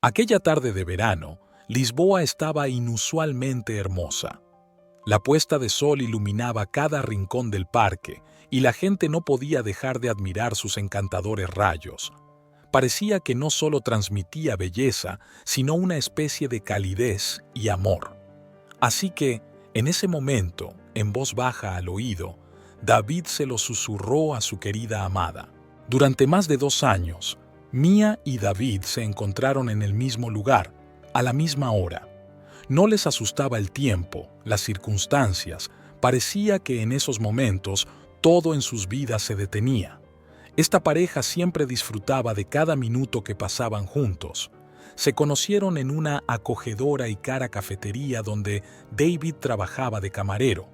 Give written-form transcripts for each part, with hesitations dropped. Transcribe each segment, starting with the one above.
Aquella tarde de verano, Lisboa estaba inusualmente hermosa. La puesta de sol iluminaba cada rincón del parque y la gente no podía dejar de admirar sus encantadores rayos. Parecía que no solo transmitía belleza, sino una especie de calidez y amor. Así que, en ese momento, en voz baja al oído, David se lo susurró a su querida amada. Durante más de 2 años, Mia y David se encontraron en el mismo lugar, a la misma hora. No les asustaba el tiempo, las circunstancias, parecía que en esos momentos todo en sus vidas se detenía. Esta pareja siempre disfrutaba de cada minuto que pasaban juntos. Se conocieron en una acogedora y cara cafetería donde David trabajaba de camarero.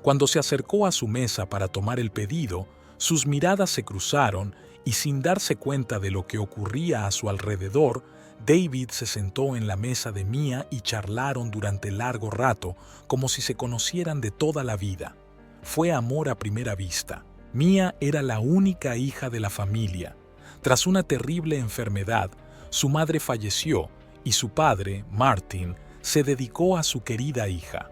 Cuando se acercó a su mesa para tomar el pedido, sus miradas se cruzaron y sin darse cuenta de lo que ocurría a su alrededor, David se sentó en la mesa de Mia y charlaron durante largo rato, como si se conocieran de toda la vida. Fue amor a primera vista. Mia era la única hija de la familia. Tras una terrible enfermedad, su madre falleció y su padre, Martin, se dedicó a su querida hija.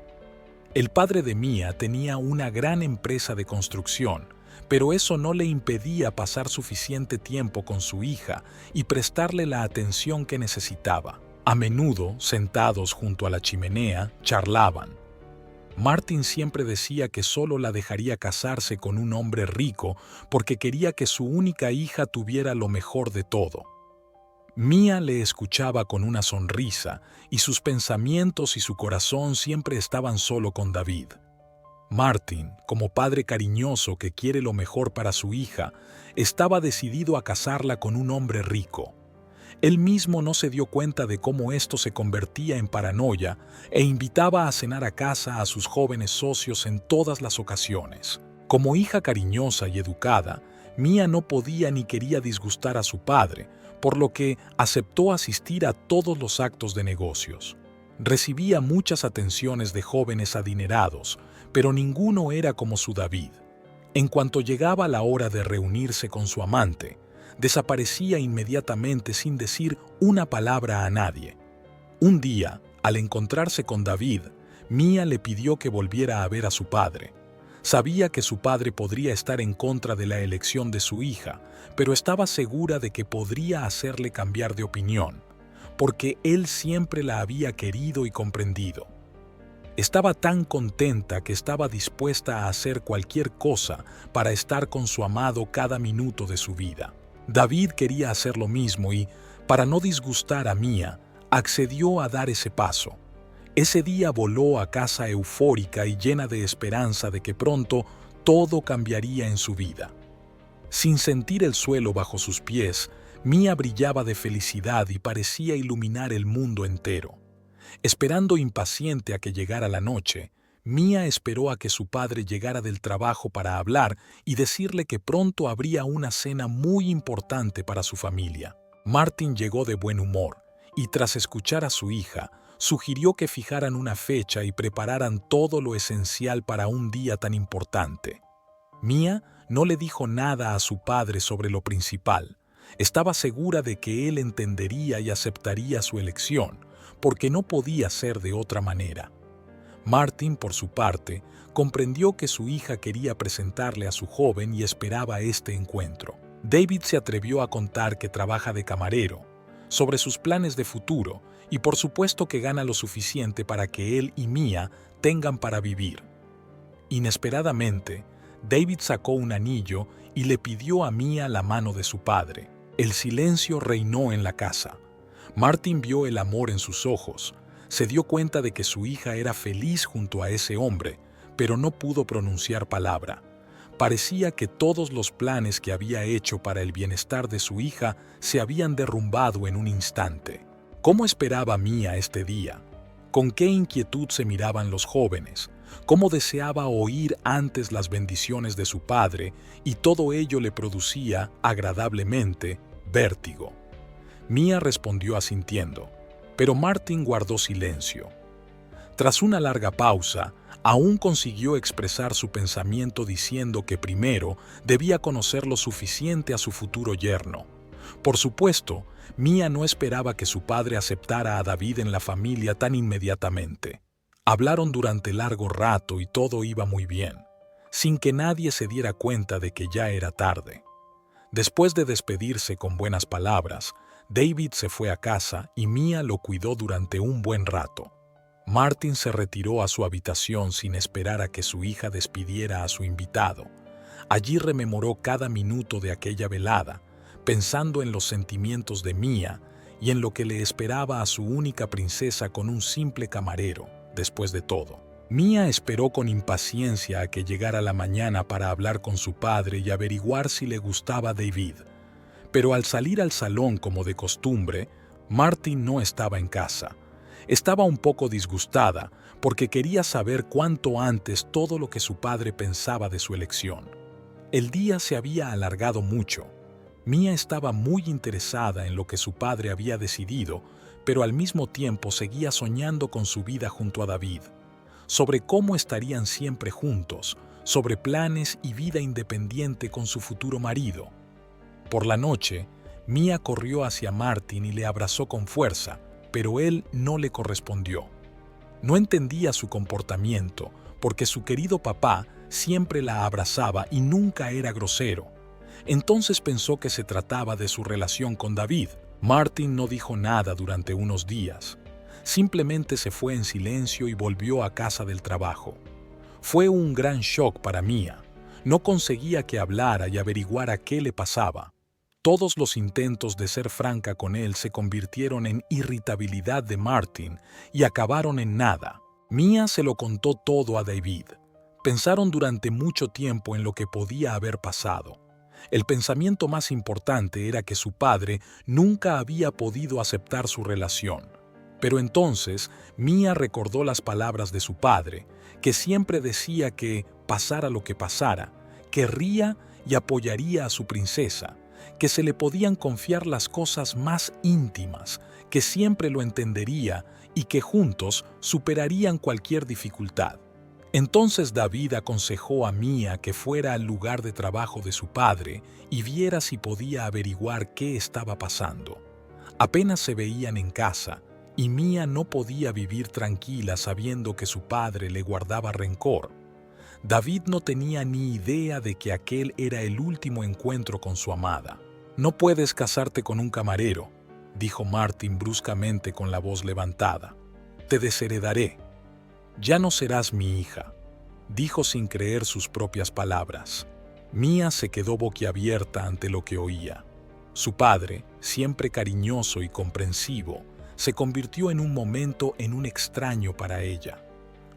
El padre de Mia tenía una gran empresa de construcción, pero eso no le impedía pasar suficiente tiempo con su hija y prestarle la atención que necesitaba. A menudo, sentados junto a la chimenea, charlaban. Martin siempre decía que solo la dejaría casarse con un hombre rico porque quería que su única hija tuviera lo mejor de todo. Mia le escuchaba con una sonrisa y sus pensamientos y su corazón siempre estaban solo con David. Martin, como padre cariñoso que quiere lo mejor para su hija, estaba decidido a casarla con un hombre rico. Él mismo no se dio cuenta de cómo esto se convertía en paranoia e invitaba a cenar a casa a sus jóvenes socios en todas las ocasiones. Como hija cariñosa y educada, Mia no podía ni quería disgustar a su padre, por lo que aceptó asistir a todos los actos de negocios. Recibía muchas atenciones de jóvenes adinerados, pero ninguno era como su David. En cuanto llegaba la hora de reunirse con su amante, desaparecía inmediatamente sin decir una palabra a nadie. Un día, al encontrarse con David, Mia le pidió que volviera a ver a su padre. Sabía que su padre podría estar en contra de la elección de su hija, pero estaba segura de que podría hacerle cambiar de opinión, porque él siempre la había querido y comprendido. Estaba tan contenta que estaba dispuesta a hacer cualquier cosa para estar con su amado cada minuto de su vida. David quería hacer lo mismo y, para no disgustar a Mia, accedió a dar ese paso. Ese día voló a casa eufórica y llena de esperanza de que pronto todo cambiaría en su vida. Sin sentir el suelo bajo sus pies, Mia brillaba de felicidad y parecía iluminar el mundo entero. Esperando impaciente a que llegara la noche, Mia esperó a que su padre llegara del trabajo para hablar y decirle que pronto habría una cena muy importante para su familia. Martin llegó de buen humor y, tras escuchar a su hija, sugirió que fijaran una fecha y prepararan todo lo esencial para un día tan importante. Mia no le dijo nada a su padre sobre lo principal. Estaba segura de que él entendería y aceptaría su elección, porque no podía ser de otra manera. Martin, por su parte, comprendió que su hija quería presentarle a su joven y esperaba este encuentro. David se atrevió a contar que trabaja de camarero, sobre sus planes de futuro y por supuesto que gana lo suficiente para que él y Mia tengan para vivir. Inesperadamente, David sacó un anillo y le pidió a Mia la mano de su padre. El silencio reinó en la casa. Martin vio el amor en sus ojos. Se dio cuenta de que su hija era feliz junto a ese hombre, pero no pudo pronunciar palabra. Parecía que todos los planes que había hecho para el bienestar de su hija se habían derrumbado en un instante. ¿Cómo esperaba Mia este día? ¿Con qué inquietud se miraban los jóvenes? ¿Cómo deseaba oír antes las bendiciones de su padre? Y todo ello le producía, agradablemente, vértigo. Mia respondió asintiendo, pero Martin guardó silencio. Tras una larga pausa, aún consiguió expresar su pensamiento diciendo que primero debía conocer lo suficiente a su futuro yerno. Por supuesto, Mía no esperaba que su padre aceptara a David en la familia tan inmediatamente. Hablaron durante largo rato y todo iba muy bien, sin que nadie se diera cuenta de que ya era tarde. Después de despedirse con buenas palabras, David se fue a casa y Mía lo cuidó durante un buen rato. Martin se retiró a su habitación sin esperar a que su hija despidiera a su invitado. Allí rememoró cada minuto de aquella velada, pensando en los sentimientos de Mía y en lo que le esperaba a su única princesa con un simple camarero, después de todo. Mía esperó con impaciencia a que llegara la mañana para hablar con su padre y averiguar si le gustaba David. Pero al salir al salón como de costumbre, Martin no estaba en casa. Estaba un poco disgustada porque quería saber cuanto antes todo lo que su padre pensaba de su elección. El día se había alargado mucho. Mía estaba muy interesada en lo que su padre había decidido, pero al mismo tiempo seguía soñando con su vida junto a David, sobre cómo estarían siempre juntos, sobre planes y vida independiente con su futuro marido. Por la noche, Mía corrió hacia Martin y le abrazó con fuerza, pero él no le correspondió. No entendía su comportamiento, porque su querido papá siempre la abrazaba y nunca era grosero. Entonces pensó que se trataba de su relación con David. Martin no dijo nada durante unos días. Simplemente se fue en silencio y volvió a casa del trabajo. Fue un gran shock para Mía. No conseguía que hablara y averiguara qué le pasaba. Todos los intentos de ser franca con él se convirtieron en irritabilidad de Martin y acabaron en nada. Mía se lo contó todo a David. Pensaron durante mucho tiempo en lo que podía haber pasado. El pensamiento más importante era que su padre nunca había podido aceptar su relación. Pero entonces Mía recordó las palabras de su padre, que siempre decía que, pasara lo que pasara, querría y apoyaría a su princesa, que se le podían confiar las cosas más íntimas, que siempre lo entendería y que juntos superarían cualquier dificultad. Entonces David aconsejó a Mía que fuera al lugar de trabajo de su padre y viera si podía averiguar qué estaba pasando. Apenas se veían en casa, y Mía no podía vivir tranquila sabiendo que su padre le guardaba rencor. David no tenía ni idea de que aquel era el último encuentro con su amada. «No puedes casarte con un camarero», dijo Martin bruscamente con la voz levantada. «Te desheredaré. Ya no serás mi hija», dijo sin creer sus propias palabras. Mía se quedó boquiabierta ante lo que oía. Su padre, siempre cariñoso y comprensivo, se convirtió en un momento en un extraño para ella.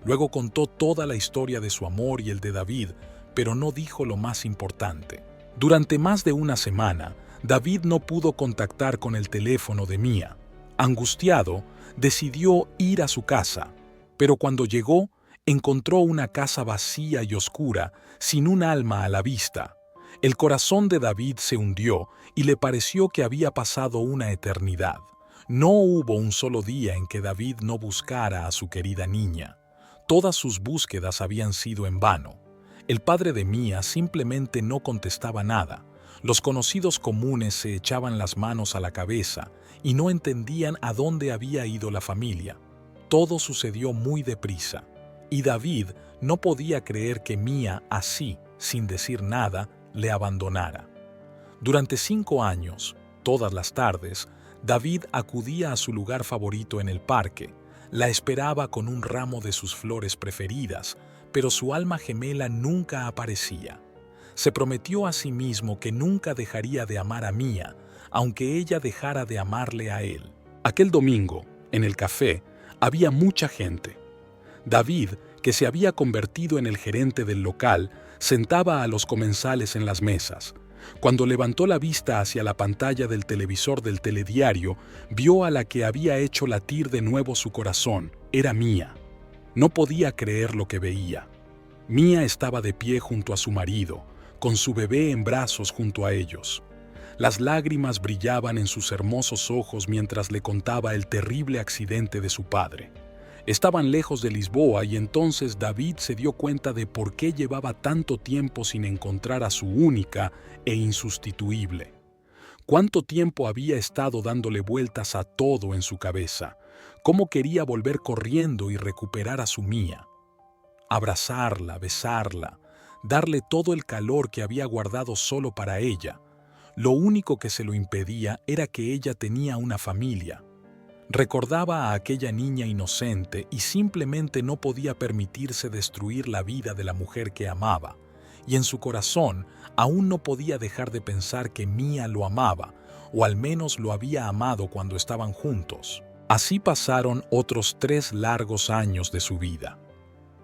Luego contó toda la historia de su amor y el de David, pero no dijo lo más importante. Durante más de una semana, David no pudo contactar con el teléfono de Mía. Angustiado, decidió ir a su casa, pero cuando llegó, encontró una casa vacía y oscura, sin un alma a la vista. El corazón de David se hundió y le pareció que había pasado una eternidad. No hubo un solo día en que David no buscara a su querida niña. Todas sus búsquedas habían sido en vano. El padre de Mía simplemente no contestaba nada. Los conocidos comunes se echaban las manos a la cabeza y no entendían a dónde había ido la familia. Todo sucedió muy deprisa, y David no podía creer que Mía, así, sin decir nada, le abandonara. Durante 5 años, todas las tardes, David acudía a su lugar favorito en el parque. La esperaba con un ramo de sus flores preferidas, pero su alma gemela nunca aparecía. Se prometió a sí mismo que nunca dejaría de amar a Mía, aunque ella dejara de amarle a él. Aquel domingo, en el café, había mucha gente. David, que se había convertido en el gerente del local, sentaba a los comensales en las mesas. Cuando levantó la vista hacia la pantalla del televisor del telediario, vio a la que había hecho latir de nuevo su corazón. Era Mía. No podía creer lo que veía. Mía estaba de pie junto a su marido, con su bebé en brazos junto a ellos. Las lágrimas brillaban en sus hermosos ojos mientras le contaba el terrible accidente de su padre. Estaban lejos de Lisboa y entonces David se dio cuenta de por qué llevaba tanto tiempo sin encontrar a su única e insustituible. ¿Cuánto tiempo había estado dándole vueltas a todo en su cabeza? ¿Cómo quería volver corriendo y recuperar a su Mía? Abrazarla, besarla, darle todo el calor que había guardado solo para ella. Lo único que se lo impedía era que ella tenía una familia. Recordaba a aquella niña inocente y simplemente no podía permitirse destruir la vida de la mujer que amaba. Y en su corazón aún no podía dejar de pensar que Mía lo amaba, o al menos lo había amado cuando estaban juntos. Así pasaron otros 3 largos años de su vida.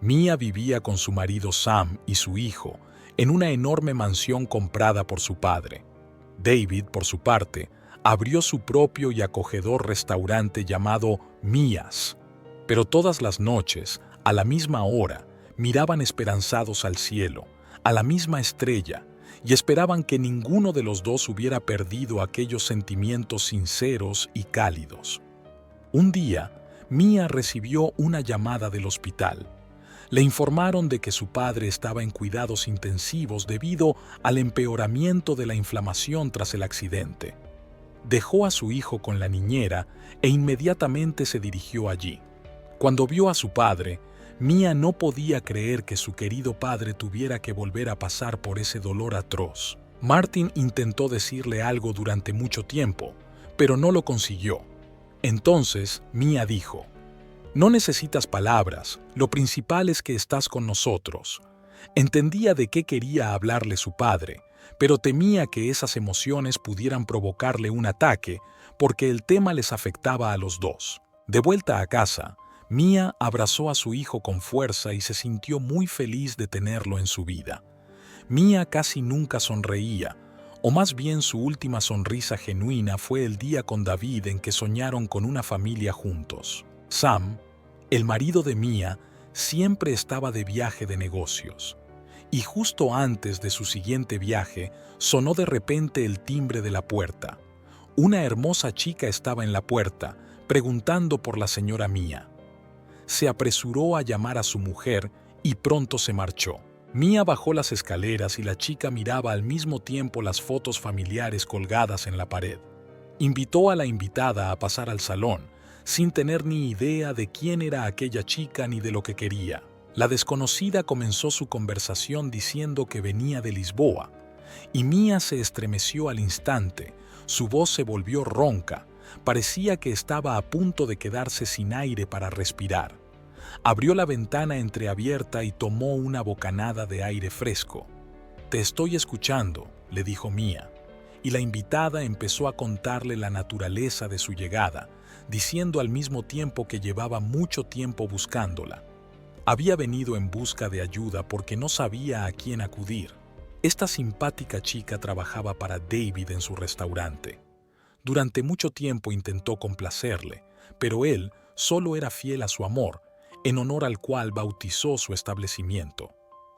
Mía vivía con su marido Sam y su hijo en una enorme mansión comprada por su padre. David, por su parte, abrió su propio y acogedor restaurante llamado Mías. Pero todas las noches, a la misma hora, miraban esperanzados al cielo, a la misma estrella, y esperaban que ninguno de los dos hubiera perdido aquellos sentimientos sinceros y cálidos. Un día, Mía recibió una llamada del hospital. Le informaron de que su padre estaba en cuidados intensivos debido al empeoramiento de la inflamación tras el accidente. Dejó a su hijo con la niñera e inmediatamente se dirigió allí. Cuando vio a su padre, Mía no podía creer que su querido padre tuviera que volver a pasar por ese dolor atroz. Martin intentó decirle algo durante mucho tiempo, pero no lo consiguió. Entonces, Mía dijo: «No necesitas palabras, lo principal es que estás con nosotros». Entendía de qué quería hablarle su padre, pero temía que esas emociones pudieran provocarle un ataque, porque el tema les afectaba a los dos. De vuelta a casa, Mía abrazó a su hijo con fuerza y se sintió muy feliz de tenerlo en su vida. Mía casi nunca sonreía, o más bien su última sonrisa genuina fue el día con David en que soñaron con una familia juntos. Sam, el marido de Mía, siempre estaba de viaje de negocios. Y justo antes de su siguiente viaje, sonó de repente el timbre de la puerta. Una hermosa chica estaba en la puerta, preguntando por la señora Mía. Se apresuró a llamar a su mujer y pronto se marchó. Mía bajó las escaleras y la chica miraba al mismo tiempo las fotos familiares colgadas en la pared. Invitó a la invitada a pasar al salón, sin tener ni idea de quién era aquella chica ni de lo que quería. La desconocida comenzó su conversación diciendo que venía de Lisboa, y Mía se estremeció al instante, su voz se volvió ronca, parecía que estaba a punto de quedarse sin aire para respirar. Abrió la ventana entreabierta y tomó una bocanada de aire fresco. «Te estoy escuchando», le dijo Mía, y la invitada empezó a contarle la naturaleza de su llegada, diciendo al mismo tiempo que llevaba mucho tiempo buscándola. Había venido en busca de ayuda porque no sabía a quién acudir. Esta simpática chica trabajaba para David en su restaurante. Durante mucho tiempo intentó complacerle, pero él solo era fiel a su amor, en honor al cual bautizó su establecimiento.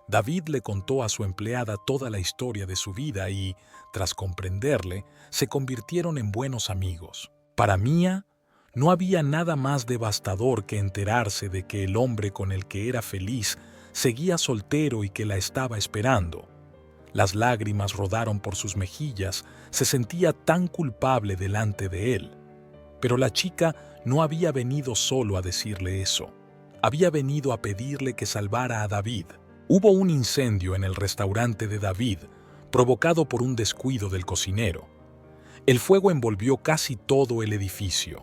David le contó a su empleada toda la historia de su vida y, tras comprenderle, se convirtieron en buenos amigos. Para Mía, no había nada más devastador que enterarse de que el hombre con el que era feliz seguía soltero y que la estaba esperando. Las lágrimas rodaron por sus mejillas, se sentía tan culpable delante de él. Pero la chica no había venido solo a decirle eso. Había venido a pedirle que salvara a David. Hubo un incendio en el restaurante de David, provocado por un descuido del cocinero. El fuego envolvió casi todo el edificio.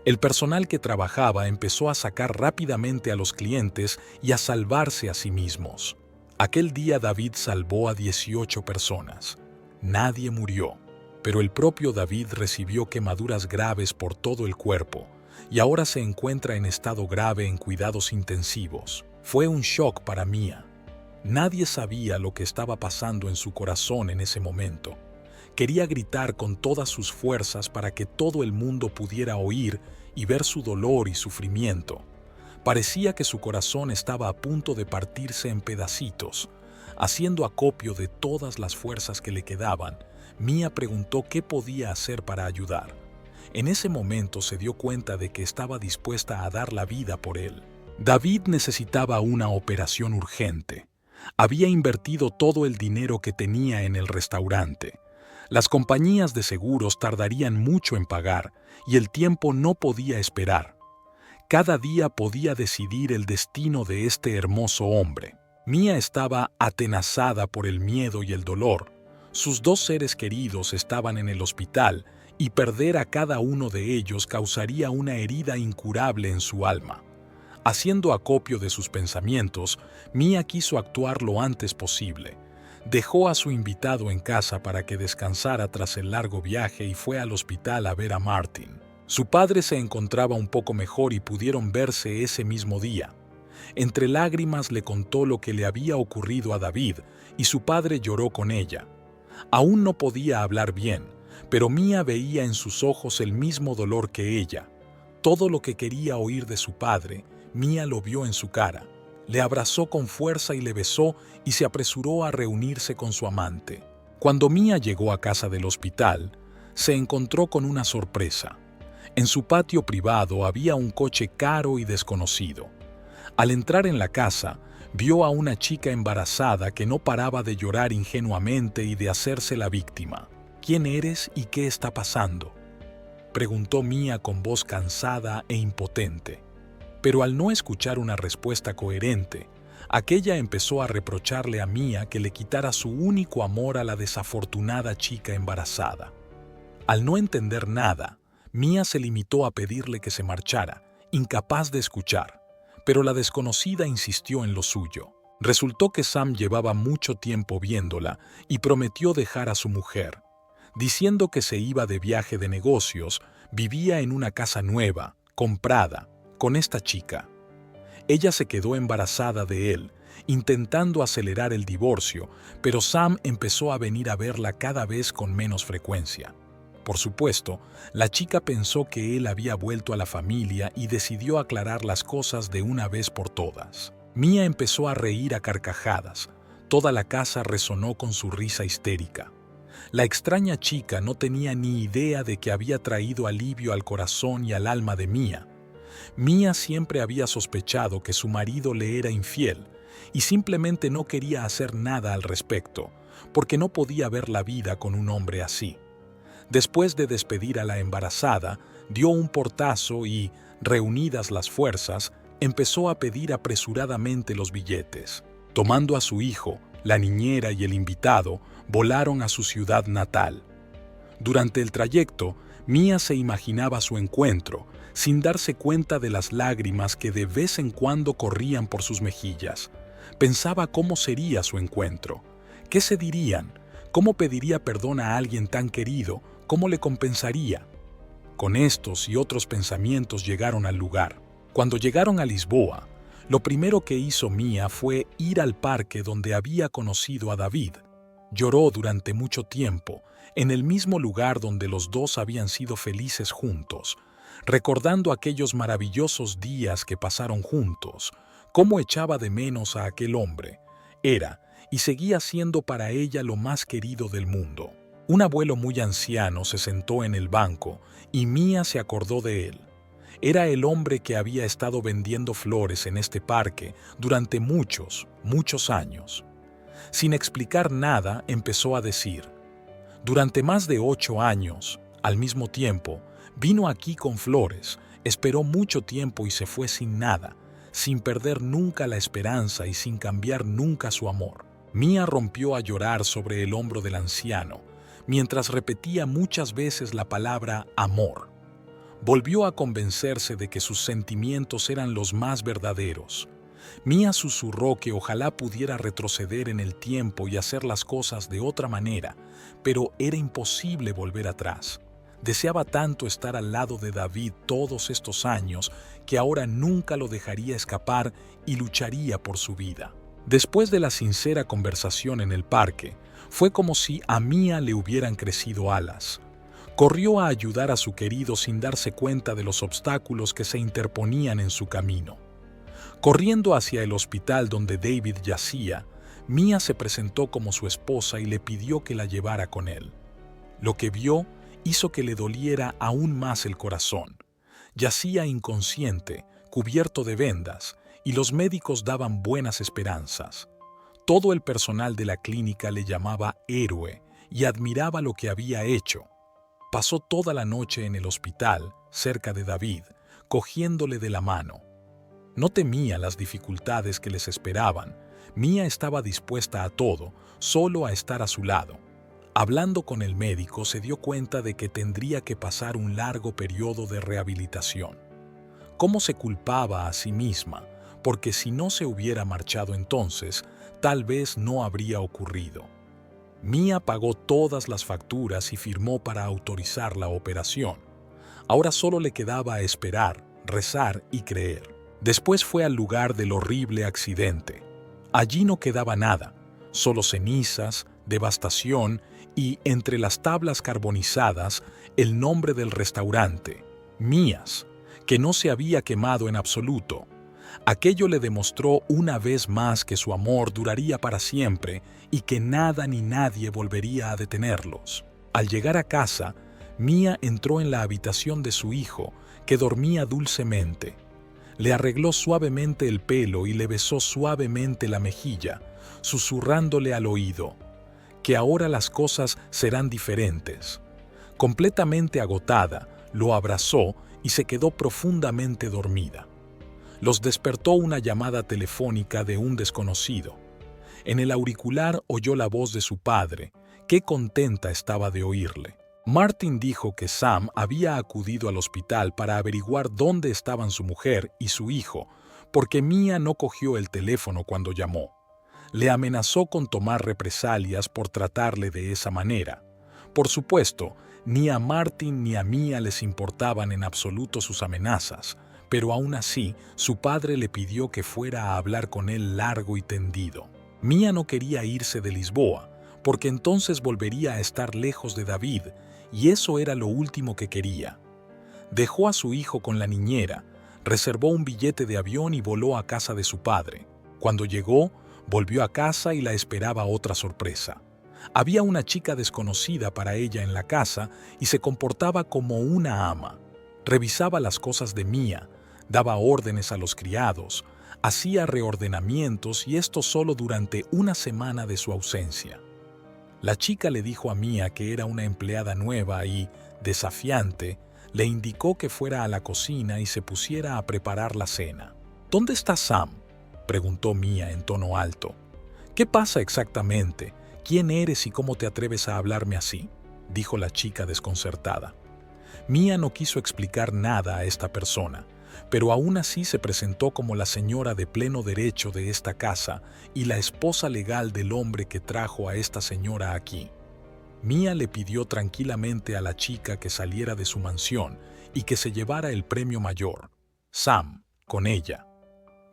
El personal que trabajaba empezó a sacar rápidamente a los clientes y a salvarse a sí mismos. Aquel día David salvó a 18 personas. Nadie murió, pero el propio David recibió quemaduras graves por todo el cuerpo y ahora se encuentra en estado grave en cuidados intensivos. Fue un shock para Mía. Nadie sabía lo que estaba pasando en su corazón en ese momento. Quería gritar con todas sus fuerzas para que todo el mundo pudiera oír y ver su dolor y sufrimiento. Parecía que su corazón estaba a punto de partirse en pedacitos. Haciendo acopio de todas las fuerzas que le quedaban, Mía preguntó qué podía hacer para ayudar. En ese momento se dio cuenta de que estaba dispuesta a dar la vida por él. David necesitaba una operación urgente. Había invertido todo el dinero que tenía en el restaurante. Las compañías de seguros tardarían mucho en pagar y el tiempo no podía esperar. Cada día podía decidir el destino de este hermoso hombre. Mía estaba atenazada por el miedo y el dolor. Sus dos seres queridos estaban en el hospital y perder a cada uno de ellos causaría una herida incurable en su alma. Haciendo acopio de sus pensamientos, Mía quiso actuar lo antes posible. Dejó a su invitado en casa para que descansara tras el largo viaje y fue al hospital a ver a Martin. Su padre se encontraba un poco mejor y pudieron verse ese mismo día. Entre lágrimas le contó lo que le había ocurrido a David y su padre lloró con ella. Aún no podía hablar bien, pero Mía veía en sus ojos el mismo dolor que ella. Todo lo que quería oír de su padre, Mía lo vio en su cara. Le abrazó con fuerza y le besó y se apresuró a reunirse con su amante. Cuando Mía llegó a casa del hospital, se encontró con una sorpresa. En su patio privado había un coche caro y desconocido. Al entrar en la casa, vio a una chica embarazada que no paraba de llorar ingenuamente y de hacerse la víctima. ¿Quién eres y qué está pasando?, preguntó Mía con voz cansada e impotente. Pero al no escuchar una respuesta coherente, aquella empezó a reprocharle a Mía que le quitara su único amor a la desafortunada chica embarazada. Al no entender nada, Mía se limitó a pedirle que se marchara, incapaz de escuchar, pero la desconocida insistió en lo suyo. Resultó que Sam llevaba mucho tiempo viéndola y prometió dejar a su mujer. Diciendo que se iba de viaje de negocios, vivía en una casa nueva, comprada, con esta chica. Ella se quedó embarazada de él, intentando acelerar el divorcio, pero Sam empezó a venir a verla cada vez con menos frecuencia. Por supuesto, la chica pensó que él había vuelto a la familia y decidió aclarar las cosas de una vez por todas. Mía empezó a reír a carcajadas. Toda la casa resonó con su risa histérica. La extraña chica no tenía ni idea de que había traído alivio al corazón y al alma de Mía. Mía siempre había sospechado que su marido le era infiel y simplemente no quería hacer nada al respecto, porque no podía ver la vida con un hombre así. Después de despedir a la embarazada, dio un portazo y, reunidas las fuerzas, empezó a pedir apresuradamente los billetes. Tomando a su hijo, la niñera y el invitado, volaron a su ciudad natal. Durante el trayecto, Mía se imaginaba su encuentro, sin darse cuenta de las lágrimas que de vez en cuando corrían por sus mejillas. Pensaba cómo sería su encuentro, qué se dirían, cómo pediría perdón a alguien tan querido, cómo le compensaría. Con estos y otros pensamientos llegaron al lugar. Cuando llegaron a Lisboa, lo primero que hizo Mía fue ir al parque donde había conocido a David. Lloró durante mucho tiempo, en el mismo lugar donde los dos habían sido felices juntos, recordando aquellos maravillosos días que pasaron juntos, cómo echaba de menos a aquel hombre. Era y seguía siendo para ella lo más querido del mundo. Un abuelo muy anciano se sentó en el banco y Mía se acordó de él. Era el hombre que había estado vendiendo flores en este parque durante muchos, muchos años. Sin explicar nada, empezó a decir: durante más de 8 años, al mismo tiempo, vino aquí con flores, esperó mucho tiempo y se fue sin nada, sin perder nunca la esperanza y sin cambiar nunca su amor. Mía rompió a llorar sobre el hombro del anciano, mientras repetía muchas veces la palabra amor. Volvió a convencerse de que sus sentimientos eran los más verdaderos. Mía susurró que ojalá pudiera retroceder en el tiempo y hacer las cosas de otra manera, pero era imposible volver atrás. Deseaba tanto estar al lado de David todos estos años que ahora nunca lo dejaría escapar y lucharía por su vida. Después de la sincera conversación en el parque, fue como si a Mía le hubieran crecido alas. Corrió a ayudar a su querido sin darse cuenta de los obstáculos que se interponían en su camino. Corriendo hacia el hospital donde David yacía, Mía se presentó como su esposa y le pidió que la llevara con él. Lo que vio hizo que le doliera aún más el corazón. Yacía inconsciente, cubierto de vendas, y los médicos daban buenas esperanzas. Todo el personal de la clínica le llamaba héroe, y admiraba lo que había hecho. Pasó toda la noche en el hospital, cerca de David, cogiéndole de la mano. No temía las dificultades que les esperaban. Mía estaba dispuesta a todo, solo a estar a su lado. Hablando con el médico, se dio cuenta de que tendría que pasar un largo periodo de rehabilitación. ¿Cómo se culpaba a sí misma? Porque si no se hubiera marchado entonces, tal vez no habría ocurrido. Mía pagó todas las facturas y firmó para autorizar la operación. Ahora solo le quedaba esperar, rezar y creer. Después fue al lugar del horrible accidente. Allí no quedaba nada, solo cenizas, devastación y, entre las tablas carbonizadas, el nombre del restaurante, Mías, que no se había quemado en absoluto. Aquello le demostró una vez más que su amor duraría para siempre y que nada ni nadie volvería a detenerlos. Al llegar a casa, Mía entró en la habitación de su hijo, que dormía dulcemente. Le arregló suavemente el pelo y le besó suavemente la mejilla, susurrándole al oído que ahora las cosas serán diferentes. Completamente agotada, lo abrazó y se quedó profundamente dormida. Los despertó una llamada telefónica de un desconocido. En el auricular oyó la voz de su padre. Qué contenta estaba de oírle. Martin dijo que Sam había acudido al hospital para averiguar dónde estaban su mujer y su hijo, porque Mía no cogió el teléfono cuando llamó. Le amenazó con tomar represalias por tratarle de esa manera. Por supuesto, ni a Martin ni a Mía les importaban en absoluto sus amenazas, pero aún así, su padre le pidió que fuera a hablar con él largo y tendido. Mía no quería irse de Lisboa, porque entonces volvería a estar lejos de David, y eso era lo último que quería. Dejó a su hijo con la niñera, reservó un billete de avión y voló a casa de su padre. Cuando llegó, volvió a casa y la esperaba otra sorpresa. Había una chica desconocida para ella en la casa y se comportaba como una ama. Revisaba las cosas de Mía, daba órdenes a los criados, hacía reordenamientos y esto solo durante una semana de su ausencia. La chica le dijo a Mía que era una empleada nueva y, desafiante, le indicó que fuera a la cocina y se pusiera a preparar la cena. ¿Dónde está Sam?, preguntó Mía en tono alto. ¿Qué pasa exactamente? ¿Quién eres y cómo te atreves a hablarme así?, dijo la chica desconcertada. Mía no quiso explicar nada a esta persona, pero aún así se presentó como la señora de pleno derecho de esta casa y la esposa legal del hombre que trajo a esta señora aquí. Mía le pidió tranquilamente a la chica que saliera de su mansión y que se llevara el premio mayor, Sam, con ella.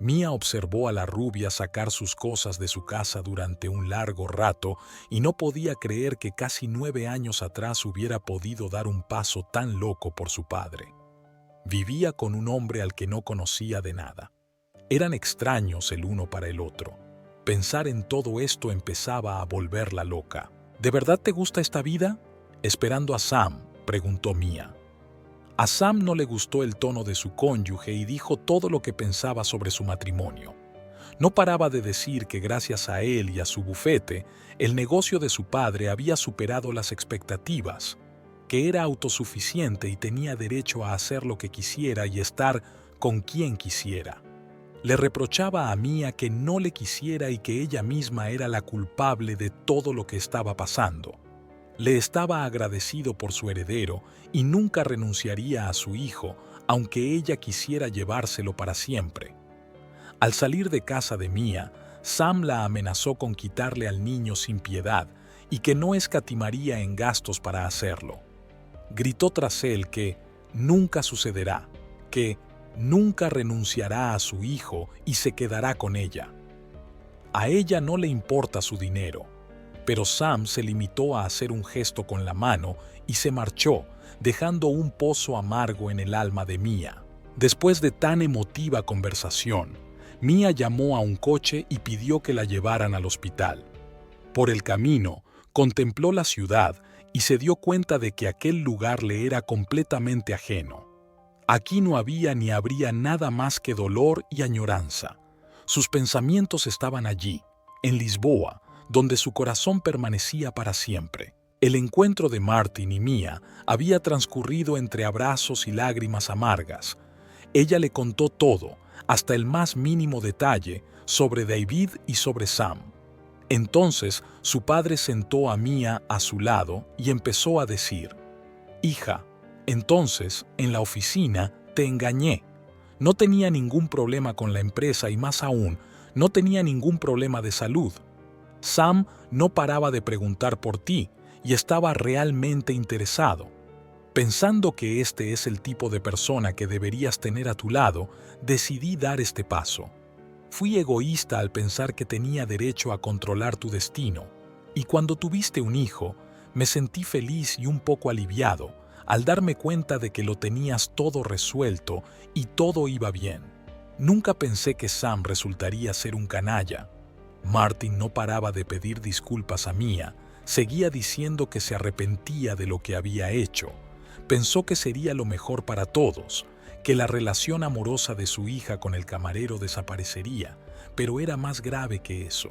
Mía observó a la rubia sacar sus cosas de su casa durante un largo rato y no podía creer que casi 9 años atrás hubiera podido dar un paso tan loco por su padre. Vivía con un hombre al que no conocía de nada. Eran extraños el uno para el otro. Pensar en todo esto empezaba a volverla loca. ¿De verdad te gusta esta vida?, esperando a Sam, preguntó Mía. A Sam no le gustó el tono de su cónyuge y dijo todo lo que pensaba sobre su matrimonio. No paraba de decir que gracias a él y a su bufete, el negocio de su padre había superado las expectativas, que era autosuficiente y tenía derecho a hacer lo que quisiera y estar con quien quisiera. Le reprochaba a Mía que no le quisiera y que ella misma era la culpable de todo lo que estaba pasando. Le estaba agradecido por su heredero y nunca renunciaría a su hijo, aunque ella quisiera llevárselo para siempre. Al salir de casa de Mía, Sam la amenazó con quitarle al niño sin piedad y que no escatimaría en gastos para hacerlo. Gritó tras él que nunca sucederá, que nunca renunciará a su hijo y se quedará con ella. A ella no le importa su dinero, pero Sam se limitó a hacer un gesto con la mano y se marchó, dejando un pozo amargo en el alma de Mía. Después de tan emotiva conversación, Mía llamó a un coche y pidió que la llevaran al hospital. Por el camino, contempló la ciudad y se dio cuenta de que aquel lugar le era completamente ajeno. Aquí no había ni habría nada más que dolor y añoranza. Sus pensamientos estaban allí, en Lisboa, donde su corazón permanecía para siempre. El encuentro de Martin y Mia había transcurrido entre abrazos y lágrimas amargas. Ella le contó todo, hasta el más mínimo detalle, sobre David y sobre Sam. Entonces su padre sentó a Mia a su lado y empezó a decir: «Hija, entonces, en la oficina, te engañé. No tenía ningún problema con la empresa y más aún, no tenía ningún problema de salud. Sam no paraba de preguntar por ti y estaba realmente interesado. Pensando que este es el tipo de persona que deberías tener a tu lado, decidí dar este paso. Fui egoísta al pensar que tenía derecho a controlar tu destino, y cuando tuviste un hijo, me sentí feliz y un poco aliviado al darme cuenta de que lo tenías todo resuelto y todo iba bien. Nunca pensé que Sam resultaría ser un canalla». Martin no paraba de pedir disculpas a Mia, seguía diciendo que se arrepentía de lo que había hecho. Pensó que sería lo mejor para todos, que la relación amorosa de su hija con el camarero desaparecería, pero era más grave que eso.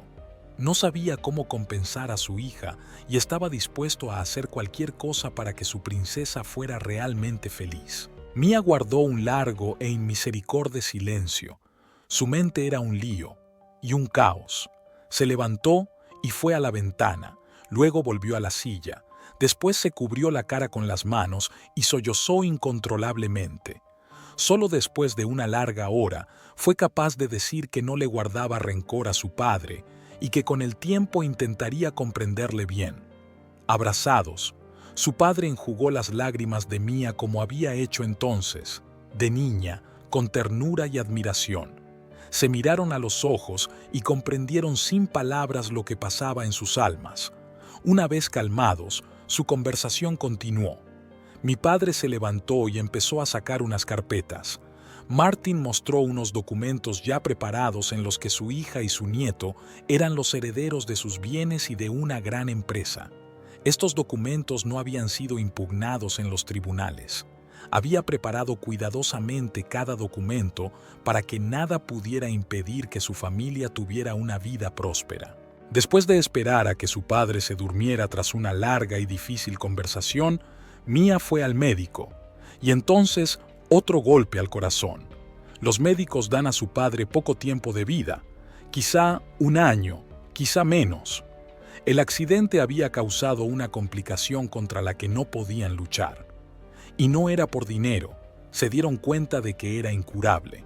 No sabía cómo compensar a su hija y estaba dispuesto a hacer cualquier cosa para que su princesa fuera realmente feliz. Mia guardó un largo e inmisericorde silencio. Su mente era un lío y un caos. Se levantó y fue a la ventana, luego volvió a la silla. Después se cubrió la cara con las manos y sollozó incontrolablemente. Solo después de una larga hora fue capaz de decir que no le guardaba rencor a su padre y que con el tiempo intentaría comprenderle bien. Abrazados, su padre enjugó las lágrimas de Mia como había hecho entonces, de niña, con ternura y admiración. Se miraron a los ojos y comprendieron sin palabras lo que pasaba en sus almas. Una vez calmados, su conversación continuó. Mi padre se levantó y empezó a sacar unas carpetas. Martin mostró unos documentos ya preparados en los que su hija y su nieto eran los herederos de sus bienes y de una gran empresa. Estos documentos no habían sido impugnados en los tribunales. Había preparado cuidadosamente cada documento para que nada pudiera impedir que su familia tuviera una vida próspera. Después de esperar a que su padre se durmiera tras una larga y difícil conversación, Mia fue al médico, y entonces otro golpe al corazón. Los médicos dan a su padre poco tiempo de vida, quizá un año, quizá menos. El accidente había causado una complicación contra la que no podían luchar. Y no era por dinero, se dieron cuenta de que era incurable.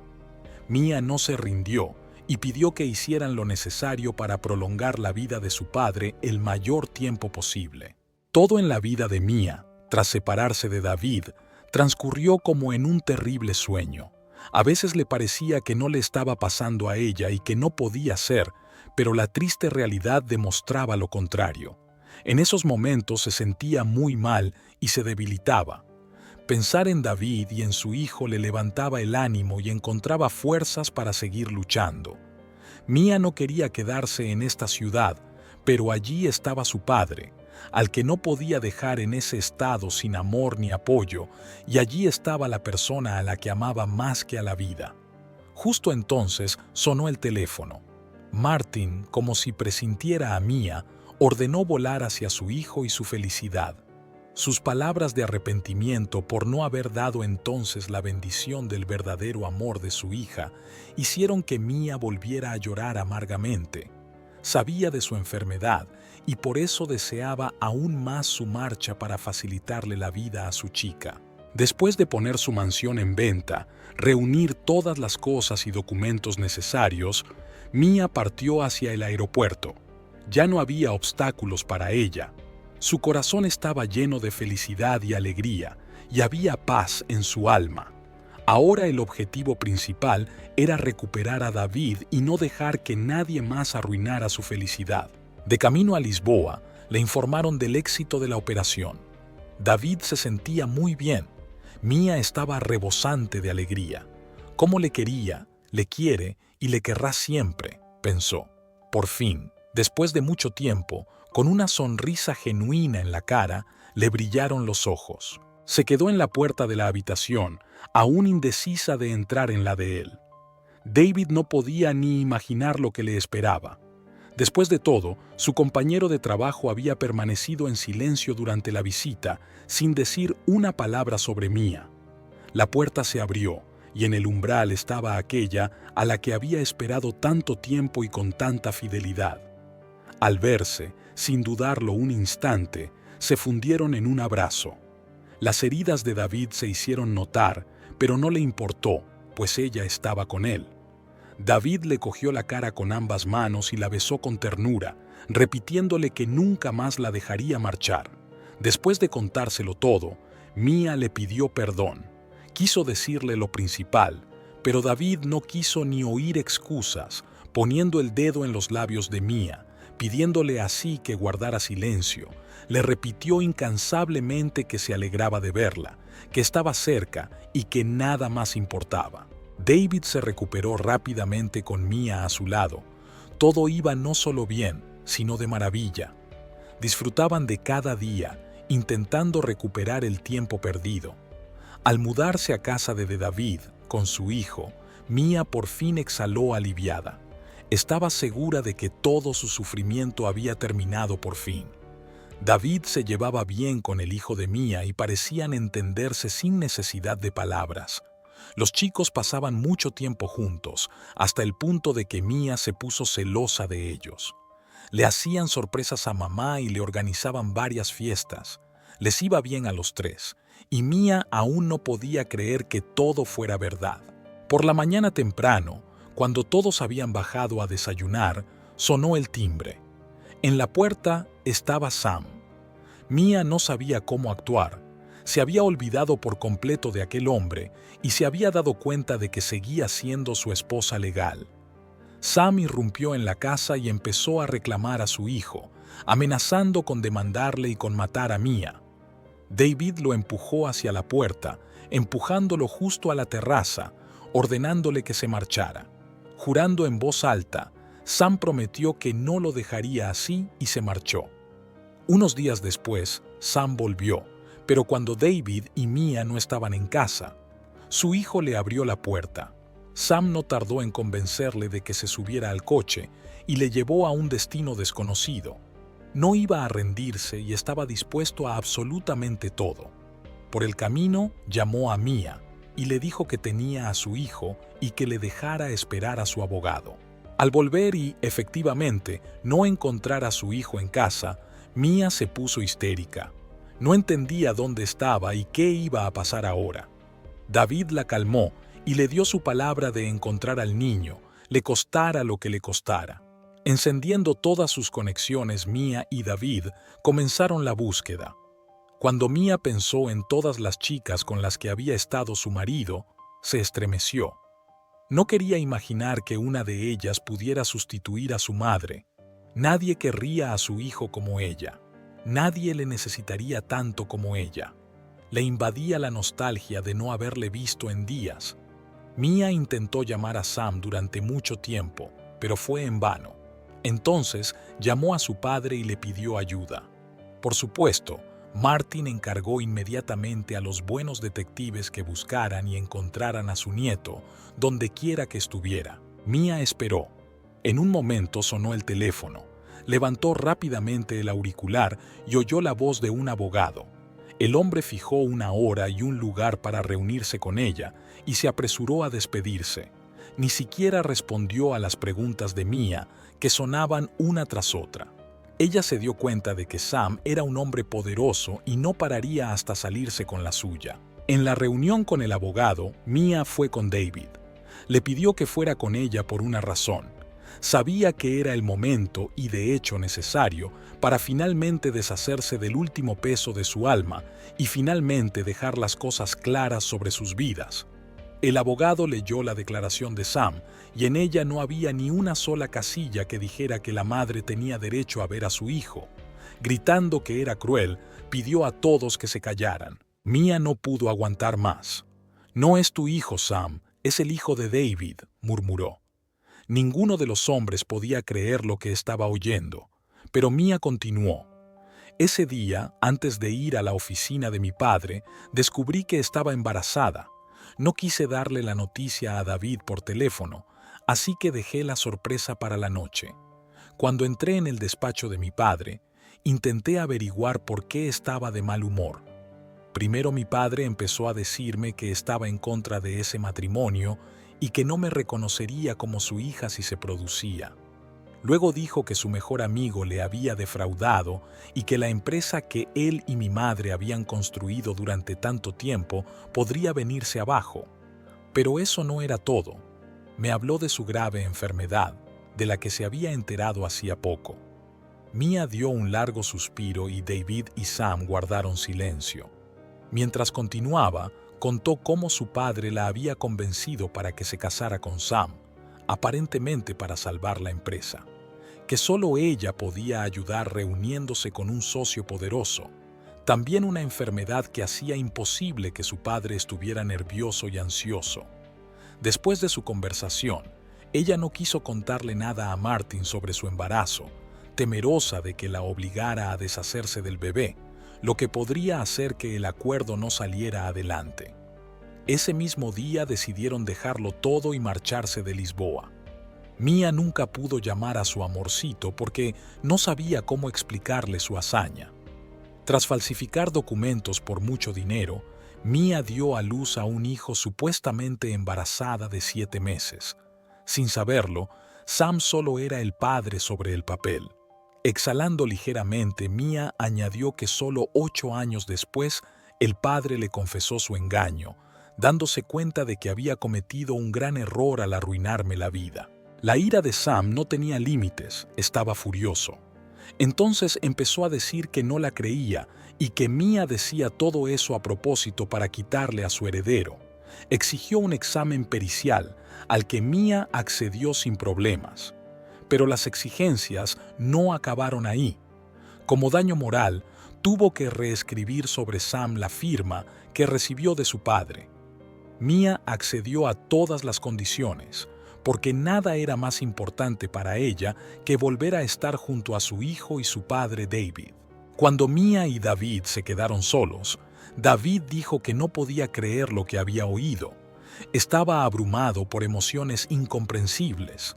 Mia no se rindió y pidió que hicieran lo necesario para prolongar la vida de su padre el mayor tiempo posible. Todo en la vida de Mia, tras separarse de David, transcurrió como en un terrible sueño. A veces le parecía que no le estaba pasando a ella y que no podía ser, pero la triste realidad demostraba lo contrario. En esos momentos se sentía muy mal y se debilitaba. Pensar en David y en su hijo le levantaba el ánimo y encontraba fuerzas para seguir luchando. Mia no quería quedarse en esta ciudad, pero allí estaba su padre, al que no podía dejar en ese estado sin amor ni apoyo, y allí estaba la persona a la que amaba más que a la vida. Justo entonces sonó el teléfono. Martin, como si presintiera a Mia, ordenó volar hacia su hijo y su felicidad. Sus palabras de arrepentimiento por no haber dado entonces la bendición del verdadero amor de su hija hicieron que Mia volviera a llorar amargamente. Sabía de su enfermedad y por eso deseaba aún más su marcha para facilitarle la vida a su chica. Después de poner su mansión en venta, reunir todas las cosas y documentos necesarios, Mia partió hacia el aeropuerto. Ya no había obstáculos para ella. Su corazón estaba lleno de felicidad y alegría, y había paz en su alma. Ahora el objetivo principal era recuperar a David y no dejar que nadie más arruinara su felicidad. De camino a Lisboa, le informaron del éxito de la operación. David se sentía muy bien. Mia estaba rebosante de alegría. Cómo le quería, le quiere y le querrá siempre, pensó. Por fin, después de mucho tiempo, con una sonrisa genuina en la cara, le brillaron los ojos. Se quedó en la puerta de la habitación, aún indecisa de entrar en la de él. David no podía ni imaginar lo que le esperaba. Después de todo, su compañero de trabajo había permanecido en silencio durante la visita, sin decir una palabra sobre Mia. La puerta se abrió, y en el umbral estaba aquella a la que había esperado tanto tiempo y con tanta fidelidad. Al verse, sin dudarlo un instante, se fundieron en un abrazo. Las heridas de David se hicieron notar, pero no le importó, pues ella estaba con él. David le cogió la cara con ambas manos y la besó con ternura, repitiéndole que nunca más la dejaría marchar. Después de contárselo todo, Mia le pidió perdón. Quiso decirle lo principal, pero David no quiso ni oír excusas, poniendo el dedo en los labios de Mia, pidiéndole así que guardara silencio. Le repitió incansablemente que se alegraba de verla, que estaba cerca y que nada más importaba. David se recuperó rápidamente con Mia a su lado. Todo iba no solo bien, sino de maravilla. Disfrutaban de cada día, intentando recuperar el tiempo perdido. Al mudarse a casa de David, con su hijo, Mia por fin exhaló aliviada. Estaba segura de que todo su sufrimiento había terminado por fin. David se llevaba bien con el hijo de Mia y parecían entenderse sin necesidad de palabras. Los chicos pasaban mucho tiempo juntos, hasta el punto de que Mia se puso celosa de ellos. Le hacían sorpresas a mamá y le organizaban varias fiestas. Les iba bien a los tres, y Mia aún no podía creer que todo fuera verdad. Por la mañana temprano, cuando todos habían bajado a desayunar, sonó el timbre. En la puerta estaba Sam. Mia no sabía cómo actuar. Se había olvidado por completo de aquel hombre y se había dado cuenta de que seguía siendo su esposa legal. Sam irrumpió en la casa y empezó a reclamar a su hijo, amenazando con demandarle y con matar a Mia. David lo empujó hacia la puerta, empujándolo justo a la terraza, ordenándole que se marchara. Jurando en voz alta, Sam prometió que no lo dejaría así y se marchó. Unos días después, Sam volvió, pero cuando David y Mia no estaban en casa, su hijo le abrió la puerta. Sam no tardó en convencerle de que se subiera al coche y le llevó a un destino desconocido. No iba a rendirse y estaba dispuesto a absolutamente todo. Por el camino llamó a Mia y le dijo que tenía a su hijo y que le dejara esperar a su abogado. Al volver y, efectivamente, no encontrar a su hijo en casa, Mia se puso histérica. No entendía dónde estaba y qué iba a pasar ahora. David la calmó y le dio su palabra de encontrar al niño, le costara lo que le costara. Encendiendo todas sus conexiones, Mia y David comenzaron la búsqueda. Cuando Mia pensó en todas las chicas con las que había estado su marido, se estremeció. No quería imaginar que una de ellas pudiera sustituir a su madre. Nadie querría a su hijo como ella. Nadie le necesitaría tanto como ella. Le invadía la nostalgia de no haberle visto en días. Mia intentó llamar a Sam durante mucho tiempo, pero fue en vano. Entonces llamó a su padre y le pidió ayuda. Por supuesto, Martin encargó inmediatamente a los buenos detectives que buscaran y encontraran a su nieto, donde quiera que estuviera. Mia esperó. En un momento sonó el teléfono. Levantó rápidamente el auricular y oyó la voz de un abogado. El hombre fijó una hora y un lugar para reunirse con ella y se apresuró a despedirse. Ni siquiera respondió a las preguntas de Mia, que sonaban una tras otra. Ella se dio cuenta de que Sam era un hombre poderoso y no pararía hasta salirse con la suya. En la reunión con el abogado, Mia fue con David. Le pidió que fuera con ella por una razón. Sabía que era el momento y de hecho necesario para finalmente deshacerse del último peso de su alma y finalmente dejar las cosas claras sobre sus vidas. El abogado leyó la declaración de Sam y en ella no había ni una sola casilla que dijera que la madre tenía derecho a ver a su hijo. Gritando que era cruel, pidió a todos que se callaran. Mia no pudo aguantar más. «No es tu hijo, Sam, es el hijo de David», murmuró. Ninguno de los hombres podía creer lo que estaba oyendo, pero Mia continuó. «Ese día, antes de ir a la oficina de mi padre, descubrí que estaba embarazada. No quise darle la noticia a David por teléfono, así que dejé la sorpresa para la noche. Cuando entré en el despacho de mi padre, intenté averiguar por qué estaba de mal humor. Primero mi padre empezó a decirme que estaba en contra de ese matrimonio y que no me reconocería como su hija si se producía. Luego dijo que su mejor amigo le había defraudado y que la empresa que él y mi madre habían construido durante tanto tiempo podría venirse abajo. Pero eso no era todo. Me habló de su grave enfermedad, de la que se había enterado hacía poco. Mia dio un largo suspiro y David y Sam guardaron silencio. Mientras continuaba, contó cómo su padre la había convencido para que se casara con Sam, aparentemente para salvar la empresa, que solo ella podía ayudar reuniéndose con un socio poderoso, también una enfermedad que hacía imposible que su padre estuviera nervioso y ansioso. Después de su conversación, ella no quiso contarle nada a Martin sobre su embarazo, temerosa de que la obligara a deshacerse del bebé, lo que podría hacer que el acuerdo no saliera adelante. Ese mismo día decidieron dejarlo todo y marcharse de Lisboa. Mia nunca pudo llamar a su amorcito porque no sabía cómo explicarle su hazaña. Tras falsificar documentos por mucho dinero, Mia dio a luz a un hijo supuestamente embarazada de 7 meses. Sin saberlo, Sam solo era el padre sobre el papel. Exhalando ligeramente, Mia añadió que solo 8 años después, el padre le confesó su engaño, dándose cuenta de que había cometido un gran error al arruinarme la vida. La ira de Sam no tenía límites, estaba furioso. Entonces empezó a decir que no la creía y que Mia decía todo eso a propósito para quitarle a su heredero. Exigió un examen pericial, al que Mia accedió sin problemas. Pero las exigencias no acabaron ahí. Como daño moral, tuvo que reescribir sobre Sam la firma que recibió de su padre. Mia accedió a todas las condiciones, porque nada era más importante para ella que volver a estar junto a su hijo y su padre David. Cuando Mia y David se quedaron solos, David dijo que no podía creer lo que había oído. Estaba abrumado por emociones incomprensibles.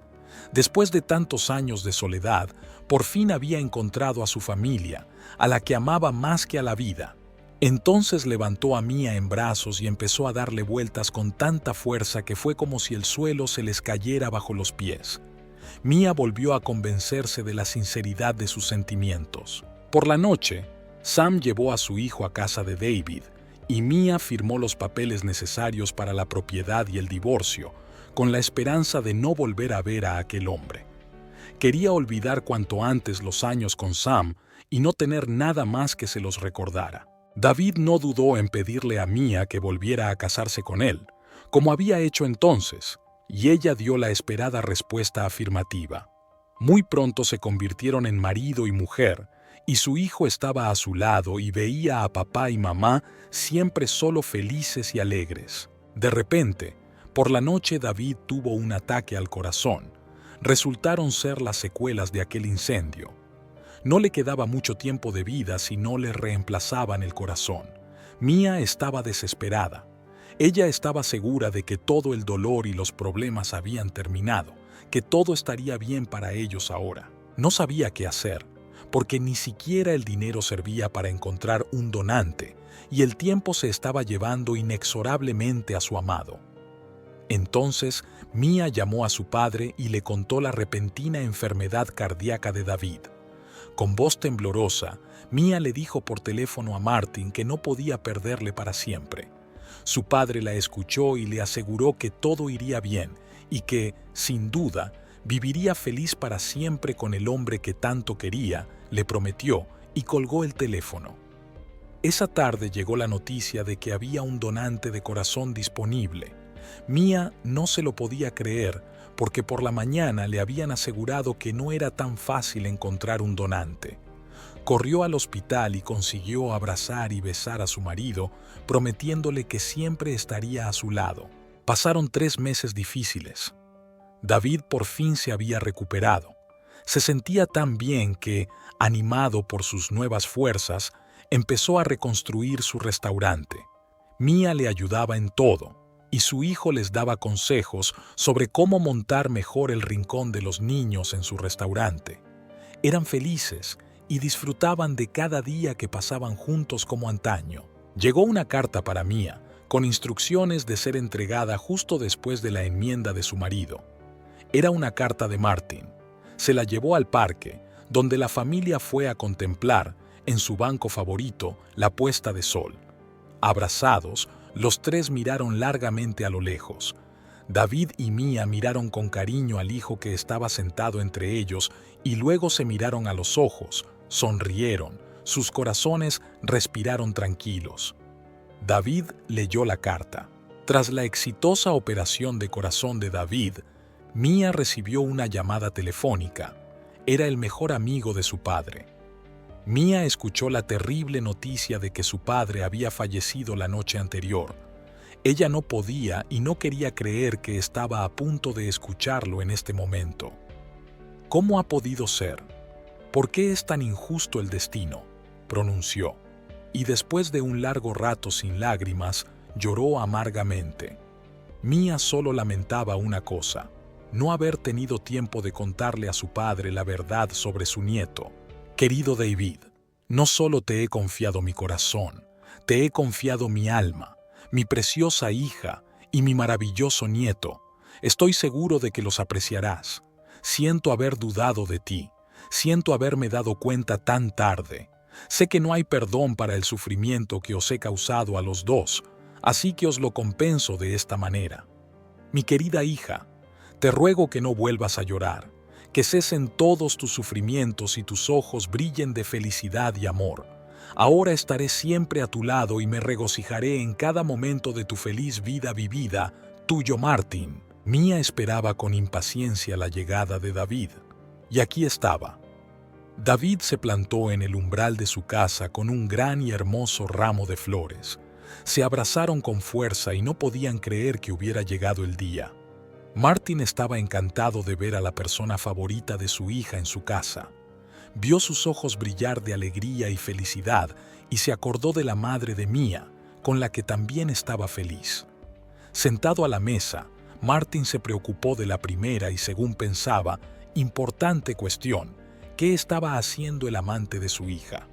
Después de tantos años de soledad, por fin había encontrado a su familia, a la que amaba más que a la vida. Entonces levantó a Mia en brazos y empezó a darle vueltas con tanta fuerza que fue como si el suelo se les cayera bajo los pies. Mia volvió a convencerse de la sinceridad de sus sentimientos. Por la noche, Sam llevó a su hijo a casa de David y Mia firmó los papeles necesarios para la propiedad y el divorcio, con la esperanza de no volver a ver a aquel hombre. Quería olvidar cuanto antes los años con Sam y no tener nada más que se los recordara. David no dudó en pedirle a Mia que volviera a casarse con él, como había hecho entonces, y ella dio la esperada respuesta afirmativa. Muy pronto se convirtieron en marido y mujer, y su hijo estaba a su lado y veía a papá y mamá siempre solo felices y alegres. De repente, por la noche David tuvo un ataque al corazón. Resultaron ser las secuelas de aquel incendio. No le quedaba mucho tiempo de vida si no le reemplazaban el corazón. Mia estaba desesperada. Ella estaba segura de que todo el dolor y los problemas habían terminado, que todo estaría bien para ellos ahora. No sabía qué hacer, porque ni siquiera el dinero servía para encontrar un donante, y el tiempo se estaba llevando inexorablemente a su amado. Entonces, Mia llamó a su padre y le contó la repentina enfermedad cardíaca de David. Con voz temblorosa, Mia le dijo por teléfono a Martin que no podía perderle para siempre. Su padre la escuchó y le aseguró que todo iría bien y que, sin duda, viviría feliz para siempre con el hombre que tanto quería, le prometió, y colgó el teléfono. Esa tarde llegó la noticia de que había un donante de corazón disponible. Mia no se lo podía creer, porque por la mañana le habían asegurado que no era tan fácil encontrar un donante. Corrió al hospital y consiguió abrazar y besar a su marido, prometiéndole que siempre estaría a su lado. Pasaron 3 meses difíciles. David por fin se había recuperado. Se sentía tan bien que, animado por sus nuevas fuerzas, empezó a reconstruir su restaurante. Mia le ayudaba en todo, y su hijo les daba consejos sobre cómo montar mejor el rincón de los niños en su restaurante. Eran felices y disfrutaban de cada día que pasaban juntos como antaño. Llegó una carta para Mia, con instrucciones de ser entregada justo después de la enmienda de su marido. Era una carta de Martin. Se la llevó al parque, donde la familia fue a contemplar, en su banco favorito, la puesta de sol. Abrazados, los tres miraron largamente a lo lejos. David y Mia miraron con cariño al hijo que estaba sentado entre ellos y luego se miraron a los ojos, sonrieron, sus corazones respiraron tranquilos. David leyó la carta. Tras la exitosa operación de corazón de David, Mia recibió una llamada telefónica. Era el mejor amigo de su padre. Mia escuchó la terrible noticia de que su padre había fallecido la noche anterior. Ella no podía y no quería creer que estaba a punto de escucharlo en este momento. ¿Cómo ha podido ser? ¿Por qué es tan injusto el destino?, pronunció, y después de un largo rato sin lágrimas, lloró amargamente. Mia solo lamentaba una cosa: no haber tenido tiempo de contarle a su padre la verdad sobre su nieto. Querido David, no solo te he confiado mi corazón, te he confiado mi alma, mi preciosa hija y mi maravilloso nieto. Estoy seguro de que los apreciarás. Siento haber dudado de ti. Siento haberme dado cuenta tan tarde. Sé que no hay perdón para el sufrimiento que os he causado a los dos, así que os lo compenso de esta manera. Mi querida hija, te ruego que no vuelvas a llorar, que cesen todos tus sufrimientos y tus ojos brillen de felicidad y amor. Ahora estaré siempre a tu lado y me regocijaré en cada momento de tu feliz vida vivida, tuyo Martin. Mia esperaba con impaciencia la llegada de David. Y aquí estaba. David se plantó en el umbral de su casa con un gran y hermoso ramo de flores. Se abrazaron con fuerza y no podían creer que hubiera llegado el día. Martin estaba encantado de ver a la persona favorita de su hija en su casa. Vio sus ojos brillar de alegría y felicidad y se acordó de la madre de Mia, con la que también estaba feliz. Sentado a la mesa, Martin se preocupó de la primera y, según pensaba, importante cuestión: ¿qué estaba haciendo el amante de su hija?